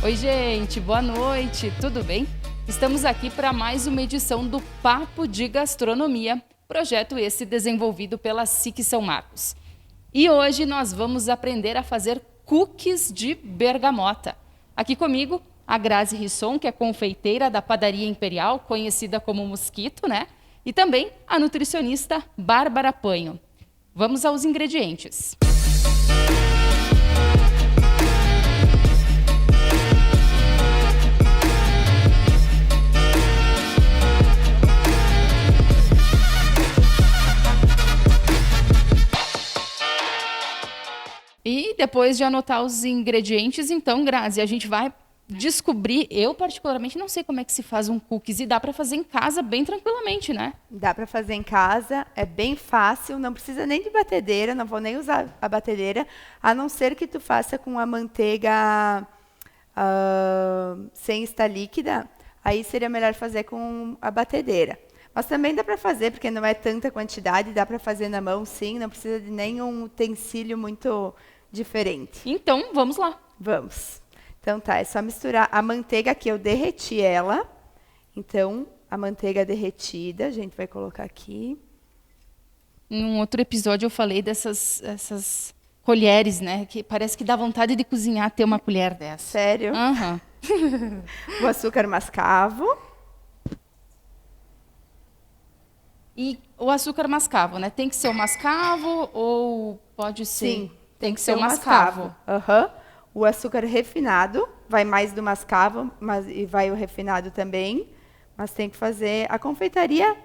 Oi, gente, boa noite, tudo bem? Estamos aqui para mais uma edição do Papo de Gastronomia, projeto esse desenvolvido pela SIC São Marcos. E hoje nós vamos aprender a fazer cookies de bergamota. Aqui comigo, a Grazi Risson, que é confeiteira da Padaria Imperial, conhecida como Mosquito, né? E também a nutricionista Bárbara Panho. Vamos aos ingredientes. E depois de anotar os ingredientes, então, Grazi, a gente vai descobrir. Eu, particularmente, não sei como é que se faz um cookies e dá para fazer em casa bem tranquilamente, né? Dá para fazer em casa, é bem fácil, não precisa nem de batedeira, não vou nem usar a batedeira, a não ser que tu faça com a manteiga sem estar líquida, aí seria melhor fazer com a batedeira. Mas também dá para fazer, porque não é tanta quantidade, dá para fazer na mão, sim, não precisa de nenhum utensílio muito diferente. Então, vamos lá. Vamos. Então tá, é só misturar a manteiga aqui, eu derreti ela. Então, a manteiga derretida, a gente vai colocar aqui. Em um outro episódio eu falei essas colheres, né? Que parece que dá vontade de cozinhar ter uma colher dessa. Sério? Aham. O açúcar mascavo. E o açúcar mascavo, né? Tem que ser o mascavo ou pode ser? Sim, tem que ser o mascavo. Aham. O açúcar refinado, vai mais do mascavo, e vai o refinado também. Mas tem que fazer... A confeitaria,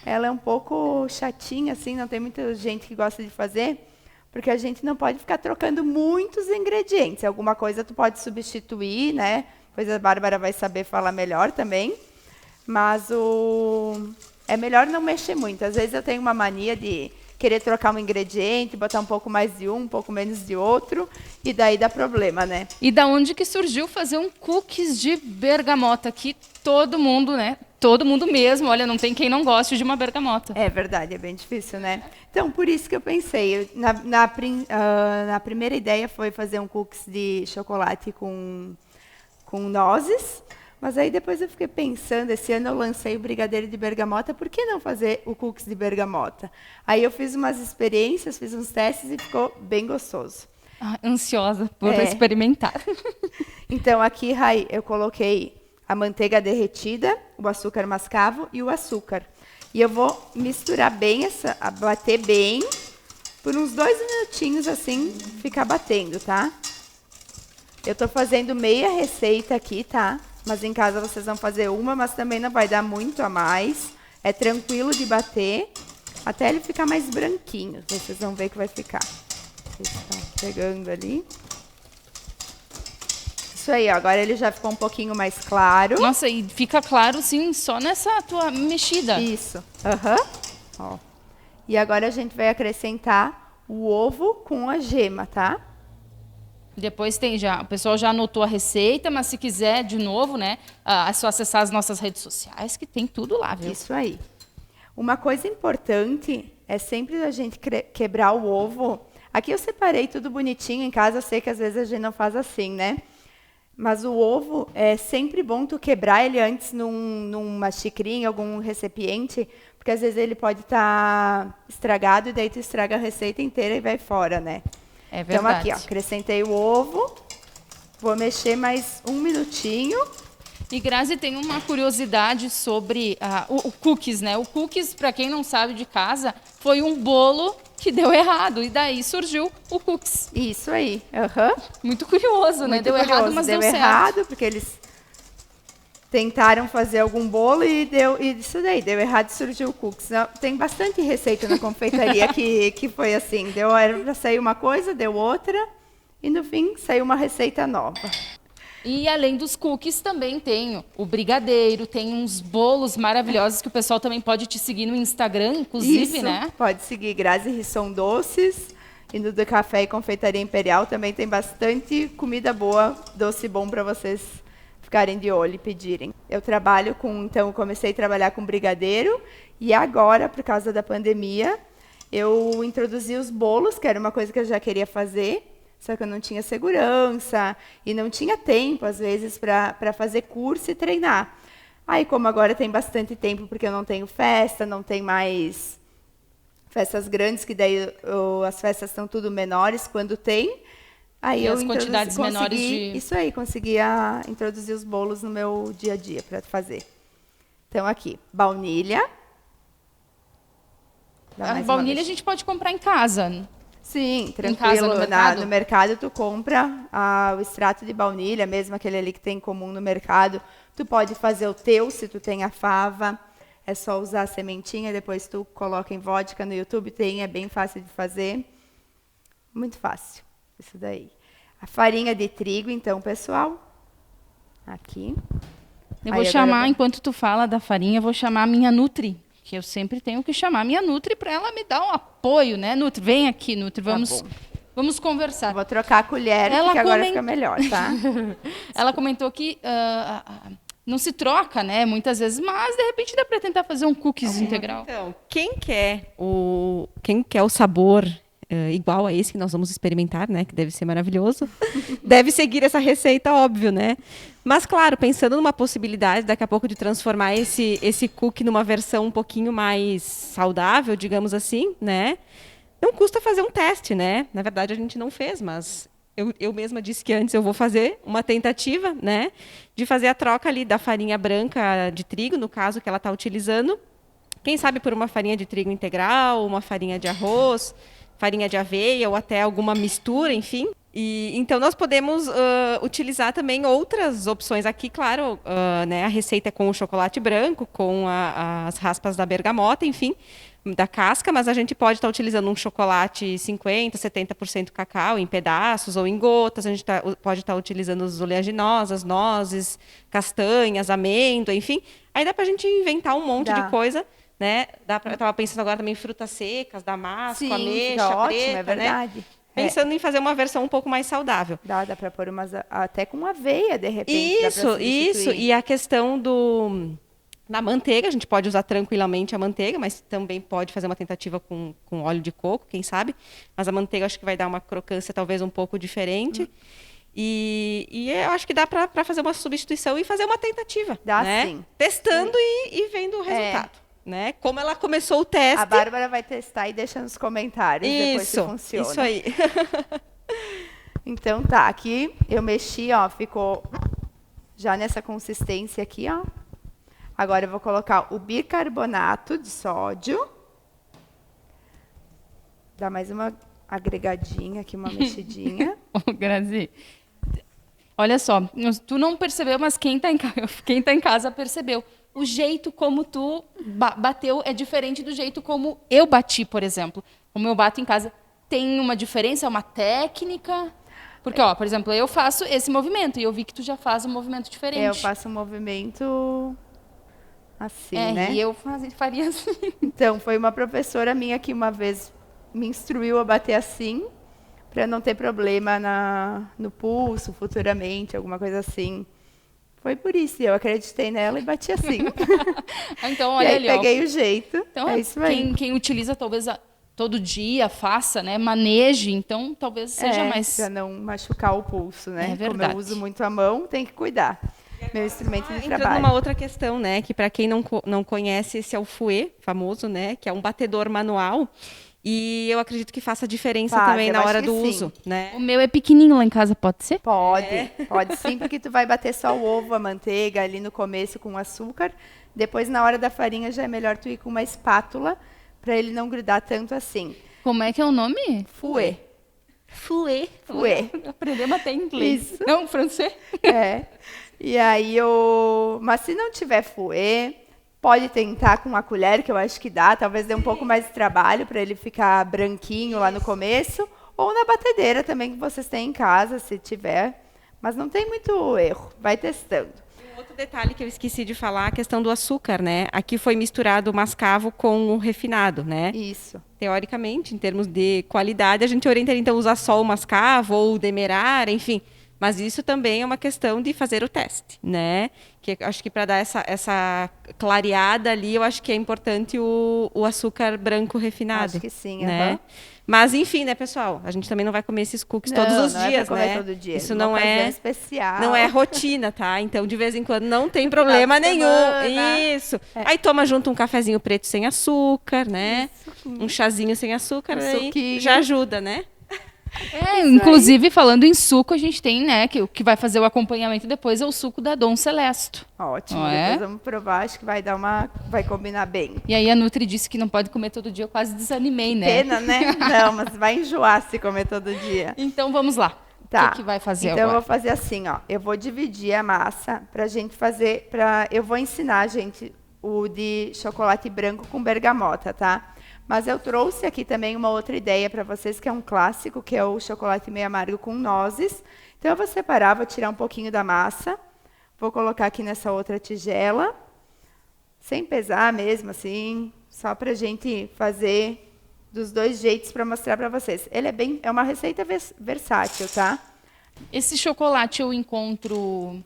ela é um pouco chatinha, assim, não tem muita gente que gosta de fazer, porque a gente não pode ficar trocando muitos ingredientes. Alguma coisa tu pode substituir, né? Pois a Bárbara vai saber falar melhor também. Mas é melhor não mexer muito. Às vezes eu tenho uma mania de querer trocar um ingrediente, botar um pouco mais de um pouco menos de outro, e daí dá problema, né? E da onde que surgiu fazer um cookies de bergamota? Que todo mundo, né? Todo mundo mesmo, olha, não tem quem não goste de uma bergamota. É verdade, é bem difícil, né? Então, por isso que eu pensei. Na primeira ideia foi fazer um cookies de chocolate com nozes. Mas aí depois eu fiquei pensando, esse ano eu lancei o brigadeiro de bergamota, por que não fazer o cookies de bergamota? Aí eu fiz umas experiências, fiz uns testes e ficou bem gostoso. Ansiosa por experimentar. Então aqui, Rai, eu coloquei a manteiga derretida, o açúcar mascavo e o açúcar. E eu vou misturar bem, bater bem, por uns 2 minutinhos assim, ficar batendo, tá? Eu estou fazendo meia receita aqui, tá? Mas em casa vocês vão fazer uma, mas também não vai dar muito a mais. É tranquilo de bater, até ele ficar mais branquinho. Vocês vão ver que vai ficar. Está pegando ali. Isso aí, ó, agora ele já ficou um pouquinho mais claro. Nossa, e fica claro, sim, só nessa tua mexida. Isso. Ó. E agora a gente vai acrescentar o ovo com a gema, tá? Depois o pessoal já anotou a receita, mas se quiser de novo, né, é só acessar as nossas redes sociais, que tem tudo lá, viu? Isso aí. Uma coisa importante é sempre a gente quebrar o ovo. Aqui eu separei tudo bonitinho em casa, eu sei que às vezes a gente não faz assim, né? Mas o ovo é sempre bom tu quebrar ele antes numa xicrinha, algum recipiente, porque às vezes ele pode estar estragado e daí tu estraga a receita inteira e vai fora, né? É verdade. Então aqui, ó, acrescentei o ovo, vou mexer mais 1 minutinho. E Grazi, tem uma curiosidade sobre o cookies, né? O cookies, para quem não sabe de casa, foi um bolo que deu errado e daí surgiu o cookies. Isso aí. Uhum. Muito curioso, né? Muito deu curioso. Errado, mas deu certo. Errado, porque eles tentaram fazer algum bolo e isso daí, deu errado e surgiu o cookies. Tem bastante receita na confeitaria que foi assim, era para sair uma coisa, deu outra, e no fim saiu uma receita nova. E além dos cookies, também tem o brigadeiro, tem uns bolos maravilhosos que o pessoal também pode te seguir no Instagram, inclusive, Isso, né? Pode seguir Grazi Risson Doces, e no do Café e Confeitaria Imperial também tem bastante comida boa, doce bom para vocês ficarem de olho e pedirem. Eu comecei a trabalhar com brigadeiro e agora, por causa da pandemia, eu introduzi os bolos, que era uma coisa que eu já queria fazer, Só que eu não tinha segurança e não tinha tempo, às vezes, para fazer curso e treinar. Aí, como agora tem bastante tempo, porque eu não tenho festa, não tem mais festas grandes, que daí as festas estão tudo menores quando tem. Aí E eu as quantidades menores de... Isso aí, conseguia introduzir os bolos no meu dia a dia para fazer. Então, aqui, baunilha. A baunilha a gente pode comprar em casa. Sim, tranquilo. Em casa, no mercado? No mercado tu compra o extrato de baunilha, mesmo aquele ali que tem em comum no mercado. Tu pode fazer o teu, se tu tem a fava. É só usar a sementinha, depois tu coloca em vodka. No YouTube tem, é bem fácil de fazer. Muito fácil, isso daí. A farinha de trigo, então, pessoal. Aqui. Eu vou chamar, enquanto tu fala da farinha, eu vou chamar a minha Nutri. Que eu sempre tenho que chamar a minha Nutri para ela me dar um apoio, né, Nutri? Vem aqui, Nutri, vamos conversar. Eu vou trocar a colher, porque agora fica melhor, tá? Ela comentou que não se troca, né, muitas vezes, mas de repente dá para tentar fazer um cookies integral. Então, quem quer o sabor igual a esse que nós vamos experimentar, né, que deve ser maravilhoso, deve seguir essa receita, óbvio, né? Mas, claro, pensando numa possibilidade daqui a pouco de transformar esse cookie numa versão um pouquinho mais saudável, digamos assim, né? Não custa fazer um teste, né? Na verdade, a gente não fez, mas eu mesma disse que antes eu vou fazer uma tentativa, né? De fazer a troca ali da farinha branca de trigo, no caso que ela está utilizando. Quem sabe por uma farinha de trigo integral, uma farinha de arroz, farinha de aveia ou até alguma mistura, enfim. E, então, nós podemos utilizar também outras opções aqui, claro, né, a receita é com o chocolate branco, com as raspas da bergamota, enfim, da casca, mas a gente pode estar utilizando um chocolate 50%, 70% cacau em pedaços ou em gotas, a gente pode estar utilizando as oleaginosas, nozes, castanhas, amêndoa, enfim. Aí dá para a gente inventar um monte de coisa. Né? Eu estava pensando agora também em frutas secas, damasco, ameixa, preta, ótimo, é verdade. Né? Pensando em fazer uma versão um pouco mais saudável. Dá para pôr até com aveia, de repente. Isso. E a questão da manteiga, a gente pode usar tranquilamente a manteiga, mas também pode fazer uma tentativa com óleo de coco, quem sabe. Mas a manteiga acho que vai dar uma crocância talvez um pouco diferente. E eu acho que dá para fazer uma substituição e fazer uma tentativa. Dá, né? sim. Testando e vendo o resultado. Né? Como ela começou o teste. A Bárbara vai testar e deixa nos comentários depois se funciona. Isso aí. Então tá, aqui eu mexi, ó, ficou já nessa consistência aqui, ó. Agora eu vou colocar o bicarbonato de sódio. Dá mais uma agregadinha aqui, uma mexidinha. Ô, Grazi, olha só, tu não percebeu, mas quem tá em casa percebeu. O jeito como tu bateu é diferente do jeito como eu bati, por exemplo. Como eu bato em casa, tem uma diferença, é uma técnica? Porque, ó, por exemplo, eu faço esse movimento e eu vi que tu já faz um movimento diferente. Eu faço um movimento assim, né? E eu faria assim. Então, foi uma professora minha que uma vez me instruiu a bater assim, para não ter problema no pulso futuramente, alguma coisa assim. Foi por isso, eu acreditei nela e bati assim. Então, olha e aí, ali, peguei o jeito. Então, é isso aí. Quem utiliza, talvez, todo dia, faça, né? Maneje, então, talvez seja mais... Para não machucar o pulso, né? É verdade. Como eu uso muito a mão, tem que cuidar. Meu instrumento de Entrando trabalho. numa outra questão, né? Que para quem não conhece, esse é o fouet, famoso, né? Que é um batedor manual. E eu acredito que faça diferença também na hora do uso, né? O meu é pequenininho lá em casa, pode ser? Pode sim, porque tu vai bater só o ovo, a manteiga ali no começo com açúcar. Depois, na hora da farinha, já é melhor tu ir com uma espátula para ele não grudar tanto assim. Como é que é o nome? Fouet. Fouet. Aprendemos até em inglês. Isso. Não, francês? E aí, mas se não tiver fouet, pode tentar com a colher, que eu acho que dá. Talvez dê um pouco mais de trabalho para ele ficar branquinho lá no começo. Ou na batedeira também, que vocês têm em casa, se tiver. Mas não tem muito erro. Vai testando. Um outro detalhe que eu esqueci de falar, a questão do açúcar, né? Aqui foi misturado o mascavo com o refinado, né? Isso. Teoricamente, em termos de qualidade, a gente orientaria, então, usar só o mascavo ou o demerara, enfim. Mas isso também é uma questão de fazer o teste, né? Que acho que para dar essa clareada ali, eu acho que é importante o açúcar branco refinado. Acho que sim, né? Mas, enfim, né, pessoal? A gente também não vai comer esses cookies todos os não é dias, pra comer né? todo dia. Isso Uma não ocasião é, especial. não é rotina, tá? Então, de vez em quando, não tem problema de nenhum. semana. Isso. Aí toma junto um cafezinho preto sem açúcar, né? Um chazinho sem açúcar, aí suquinho. já ajuda, né? Inclusive, falando em suco, a gente tem, né, que o que vai fazer o acompanhamento depois é o suco da Dom Celesto. Ótimo, Não é? depois vamos provar, acho que vai combinar bem. E aí a Nutri disse que não pode comer todo dia, eu quase desanimei, né? Pena, né? Não, mas vai enjoar se comer todo dia. Então vamos lá. Tá. O que vai fazer então agora? eu vou fazer assim, ó. Eu vou dividir a massa pra gente fazer, eu vou ensinar, gente, o de chocolate branco com bergamota, tá? Mas eu trouxe aqui também uma outra ideia para vocês, que é um clássico, que é o chocolate meio amargo com nozes. Então eu vou separar, vou tirar um pouquinho da massa, vou colocar aqui nessa outra tigela, sem pesar mesmo, assim, só pra gente fazer dos dois jeitos para mostrar para vocês. Ele é uma receita versátil, tá? Esse chocolate eu encontro...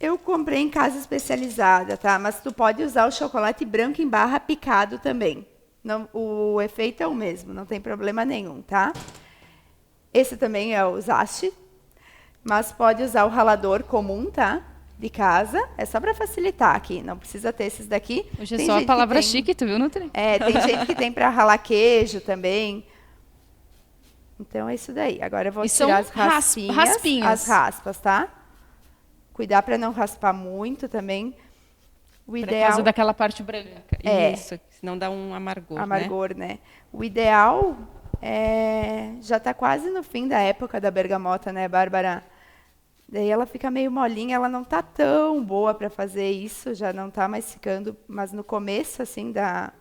Eu comprei em casa especializada, tá? Mas tu pode usar o chocolate branco em barra picado também. Não, o efeito é o mesmo, não tem problema nenhum, tá? Esse também é o Zashi, mas pode usar o ralador comum, tá? De casa, é só para facilitar aqui, não precisa ter esses daqui. Hoje é Tem só a gente que palavra tem- chique, tu viu, Nutri? tem gente que tem para ralar queijo também. Então é isso daí. Agora eu vou E são tirar as raspinhas, raspinhas. as raspas, tá? Cuidar para não raspar muito também. O Por ideal causa daquela parte branca. Isso, senão dá um amargor, né? amargor, né? O ideal já está quase no fim da época da bergamota, né, Bárbara? Daí ela fica meio molinha, ela não tá tão boa para fazer isso, já não tá mais ficando, mas no começo assim da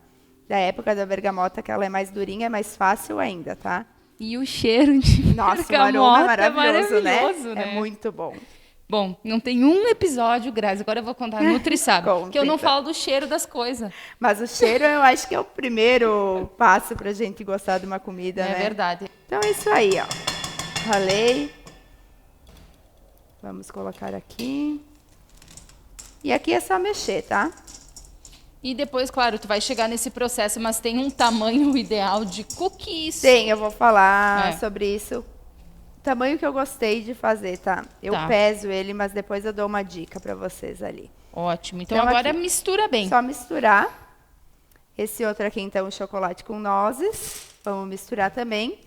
época da bergamota, que ela é mais durinha, é mais fácil ainda, tá? E o cheiro de Nossa, o aroma é bergamota maravilhoso, maravilhoso, né? É muito bom. Bom, não tem um episódio, Grazi, agora eu vou contar, a Nutri sabe, Conta, que eu não então. falo do cheiro das coisas. Mas o cheiro eu acho que é o primeiro passo para a gente gostar de uma comida, É né? verdade. Então é isso aí, ó. Ralei. Vamos colocar aqui. E aqui é só mexer, tá? E depois, claro, tu vai chegar nesse processo, mas tem um tamanho ideal de cookies. Tem, eu vou falar É. sobre isso. O tamanho que eu gostei de fazer, tá? Eu Tá. peso ele, mas depois eu dou uma dica para vocês ali. Ótimo. Então, Então, agora aqui. mistura bem. Só misturar. Esse outro aqui, então, o chocolate com nozes. Vamos misturar também.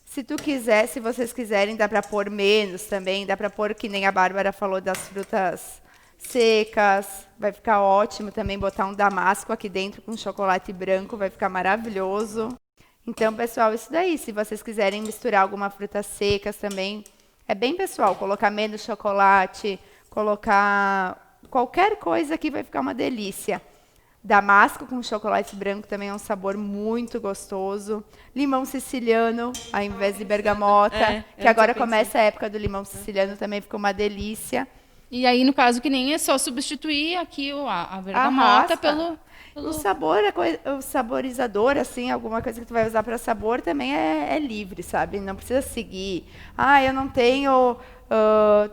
Se tu quiser, se vocês quiserem, dá para pôr menos também. Dá para pôr, que nem a Bárbara falou, das frutas secas. Vai ficar ótimo também botar um damasco aqui dentro com chocolate branco. Vai ficar maravilhoso. Então, pessoal, isso daí. Se vocês quiserem misturar alguma fruta secas também, é bem pessoal. Colocar menos chocolate, colocar qualquer coisa aqui vai ficar uma delícia. Damasco com chocolate branco também é um sabor muito gostoso. Limão siciliano, ao invés de bergamota, que agora começa a época do limão siciliano, também fica uma delícia. E aí, no caso, que nem é só substituir aqui a bergamota raspa. pelo... O sabor, o saborizador, assim, alguma coisa que tu vai usar para sabor também é livre, sabe? Não precisa seguir. Ah, eu não tenho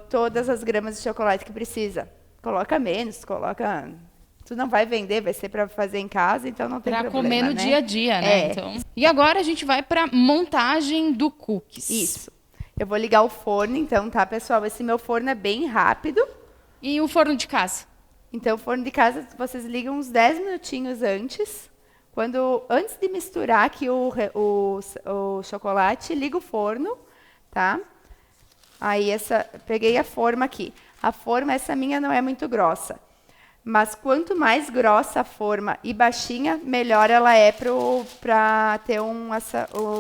todas as gramas de chocolate que precisa. Coloca menos, coloca... Tu não vai vender, vai ser para fazer em casa, então não tem Para problema, comer no né? dia a dia, né? É. Então... E agora a gente vai para montagem do cookies. Isso. Eu vou ligar o forno, então, tá, pessoal? Esse meu forno é bem rápido. E o forno de casa? Então, o forno de casa, vocês ligam uns 10 minutinhos antes. Antes de misturar aqui o chocolate, liga o forno, tá? Aí, peguei a forma aqui. A forma, essa minha não é muito grossa. Mas quanto mais grossa a forma e baixinha, melhor ela é para ter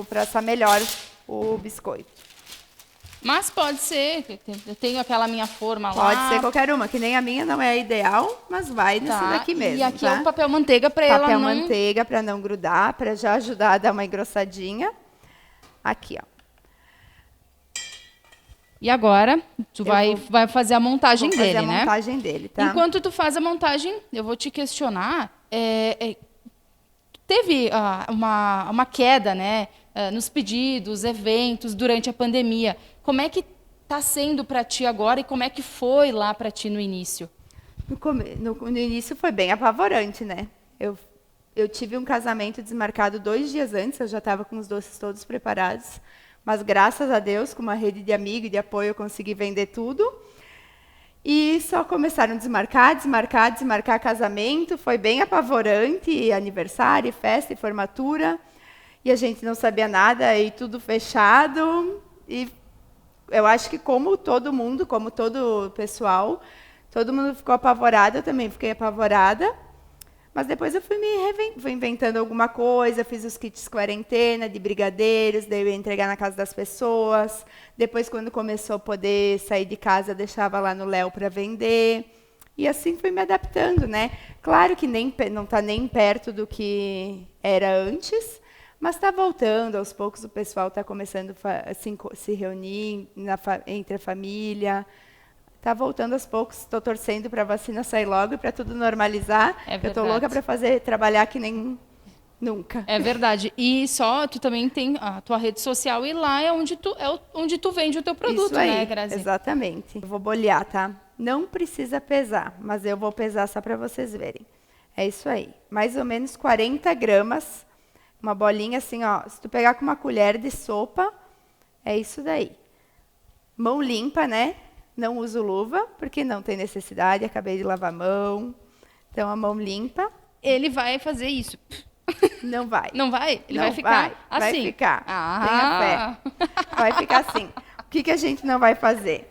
para assar melhor o biscoito. Mas pode ser, eu tenho aquela minha forma lá. Pode ser qualquer uma, que nem a minha não é ideal, mas vai nesse Tá. daqui mesmo. E aqui tá? é o papel manteiga para ela Papel não... manteiga para não grudar, para já ajudar a dar uma engrossadinha. Aqui, ó. E agora, tu vai fazer a montagem Vou fazer dele, a né? montagem dele, tá? Enquanto tu faz a montagem, eu vou te questionar. Teve uma queda, né, nos pedidos, eventos durante a pandemia. Como é que está sendo para ti agora e como é que foi lá para ti no início? No início foi bem apavorante, né? Eu tive um casamento desmarcado 2 dias antes, eu já estava com os doces todos preparados, mas graças a Deus, com uma rede de amigos e de apoio, eu consegui vender tudo. E só começaram a desmarcar casamento, foi bem apavorante, aniversário, festa e formatura, e a gente não sabia nada, e tudo fechado, e eu acho que como todo mundo, como todo o pessoal, todo mundo ficou apavorado, eu também fiquei apavorada, mas depois eu fui inventando alguma coisa, fiz os kits quarentena de brigadeiros, daí eu ia entregar na casa das pessoas. Depois, quando começou a poder sair de casa, eu deixava lá no Léo para vender. E assim fui me adaptando, né? Claro que não está nem perto do que era antes, mas está voltando. Aos poucos o pessoal está começando a se reunir entre a família. Está voltando aos poucos, estou torcendo para a vacina sair logo e para tudo normalizar. Eu estou louca para trabalhar que nem nunca. É verdade. E só, tu também tem a tua rede social e lá é onde tu vende o teu produto, Isso aí, né, Grazi? Exatamente. Eu vou bolear, tá? Não precisa pesar, mas eu vou pesar só para vocês verem. É isso aí. Mais ou menos 40 gramas. Uma bolinha assim, ó. Se tu pegar com uma colher de sopa, é isso daí. Mão limpa, né? Não uso luva, porque não tem necessidade, acabei de lavar a mão. Então, a mão limpa. Ele vai fazer isso. Não vai. Não vai? Ele não vai ficar assim? Vai ficar. Ah. Tenha fé. Vai ficar assim. O que a gente não vai fazer?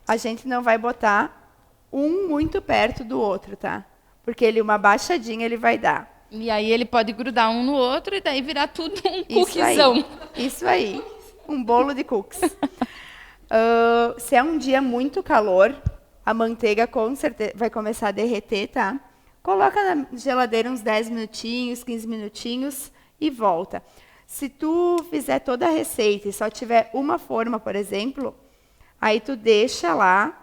A gente não vai botar um muito perto do outro, tá? Porque uma baixadinha ele vai dar. E aí ele pode grudar um no outro e daí virar tudo um cookiezão. Isso aí. Um bolo de cookies. Se é um dia muito calor, a manteiga com certeza vai começar a derreter, tá? Coloca na geladeira uns 10 minutinhos, 15 minutinhos e volta. Se tu fizer toda a receita e só tiver uma forma, por exemplo, aí tu deixa lá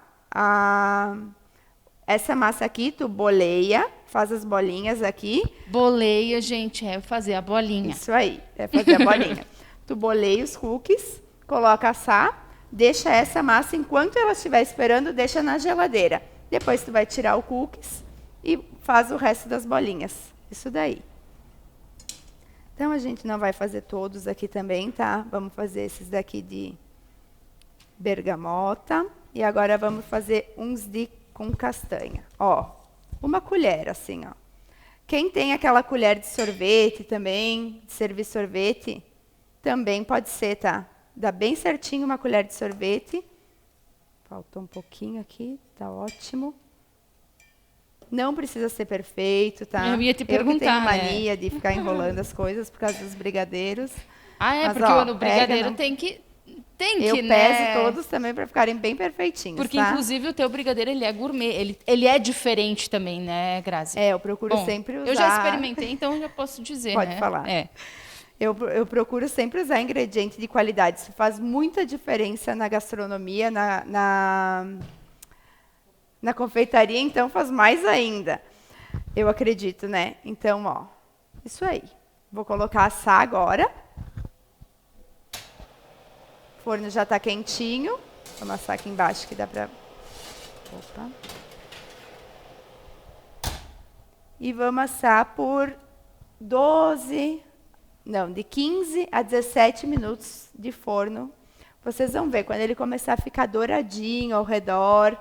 essa massa aqui, tu boleia, faz as bolinhas aqui. Boleia, gente, é fazer a bolinha. Isso aí, é fazer a bolinha. Tu boleia os cookies, coloca assar. Deixa essa massa, enquanto ela estiver esperando, deixa na geladeira. Depois tu vai tirar o cookies e faz o resto das bolinhas. Isso daí. Então, a gente não vai fazer todos aqui também, tá? Vamos fazer esses daqui de bergamota. E agora vamos fazer uns com castanha. Ó, uma colher assim, ó. Quem tem aquela colher de sorvete também, de servir sorvete, também pode ser, tá? Dá bem certinho uma colher de sorvete. Faltou um pouquinho aqui, tá ótimo. Não precisa ser perfeito, tá? Eu ia te perguntar, eu tenho mania de ficar enrolando as coisas por causa dos brigadeiros. Ah, é? Mas, porque ó, o brigadeiro pega, tem que, eu né? peso todos também para ficarem bem perfeitinhos, porque, tá? inclusive, o teu brigadeiro, ele é gourmet. Ele é diferente também, né, Grazi? Eu procuro Bom, sempre usar... Eu já experimentei, então já posso dizer, Pode né? falar. É. Eu procuro sempre usar ingrediente de qualidade. Isso faz muita diferença na gastronomia, na confeitaria, então faz mais ainda. Eu acredito, né? Então, ó, isso aí. Vou colocar assar agora. O forno já está quentinho. Vou amassar aqui embaixo que dá para... Opa. E vamos assar por de 15 a 17 minutos de forno. Vocês vão ver, quando ele começar a ficar douradinho ao redor,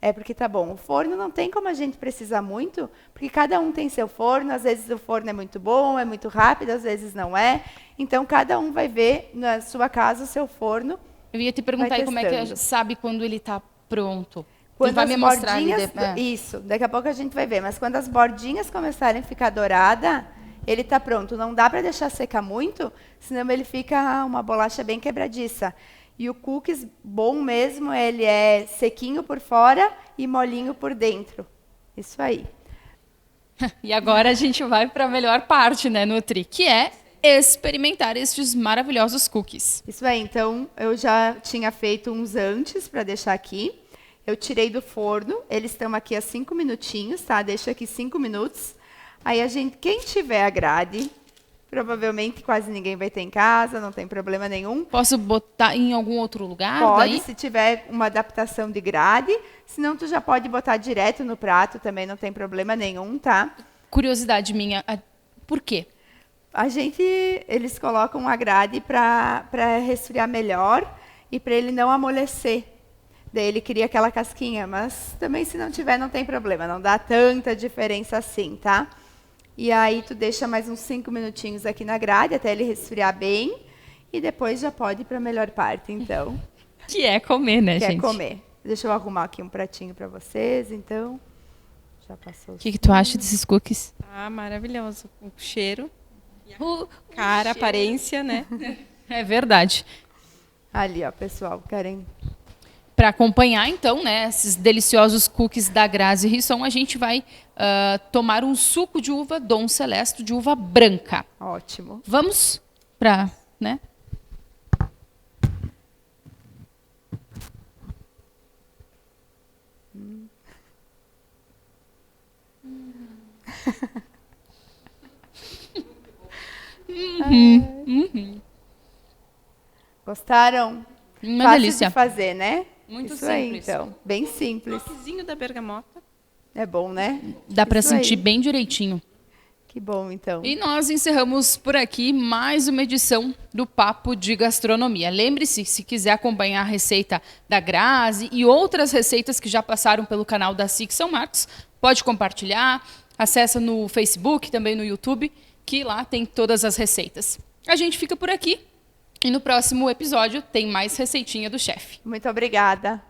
é porque tá bom. O forno não tem como a gente precisar muito, porque cada um tem seu forno, às vezes o forno é muito bom, é muito rápido, às vezes não é. Então, cada um vai ver na sua casa o seu forno. Eu ia te perguntar aí como é que sabe quando ele está pronto. Quando vai as me mostrar bordinhas, isso, daqui a pouco a gente vai ver, mas quando as bordinhas começarem a ficar dourada, ele está pronto. Não dá para deixar secar muito, senão ele fica uma bolacha bem quebradiça. E o cookies bom mesmo, ele é sequinho por fora e molinho por dentro. Isso aí. E agora a gente vai para a melhor parte, né, Nutri, que é experimentar estes maravilhosos cookies. Isso aí. Então, eu já tinha feito uns antes para deixar aqui. Eu tirei do forno. Eles estão aqui há 5 minutinhos, tá? Deixa aqui 5 minutos. Aí, quem tiver a grade, provavelmente quase ninguém vai ter em casa, não tem problema nenhum. Posso botar em algum outro lugar? Pode, daí? se tiver uma adaptação de grade. Senão, tu já pode botar direto no prato, também não tem problema nenhum, tá? Curiosidade minha, Por quê? Eles colocam a grade para resfriar melhor e para ele não amolecer. Daí ele cria aquela casquinha, mas também se não tiver não tem problema, não dá tanta diferença assim, tá? E aí tu deixa mais uns 5 minutinhos aqui na grade até ele resfriar bem e depois já pode ir para a melhor parte, então. Que é comer, né, Que gente? é comer. Deixa eu arrumar aqui um pratinho para vocês, então. Já passou. O que tu acha desses cookies? Ah, maravilhoso. O cheiro, O cara, aparência, né? É verdade. Ali, ó, pessoal, querem... Para acompanhar, então, né, esses deliciosos cookies da Grazi Risson, a gente vai tomar um suco de uva Dom Celesto, de uva branca. Ótimo. Vamos para, né? Gostaram? Uma Fácil delícia. de fazer, né? Muito Isso aí, simples. então. Bem simples. Toquezinho da bergamota. É bom, né? Dá para Isso sentir aí. bem direitinho. Que bom, então. E nós encerramos por aqui mais uma edição do Papo de Gastronomia. Lembre-se, se quiser acompanhar a receita da Grazi e outras receitas que já passaram pelo canal da SIC São Marcos, pode compartilhar, acessa no Facebook, também no YouTube, que lá tem todas as receitas. A gente fica por aqui e no próximo episódio tem mais receitinha do chefe. Muito obrigada.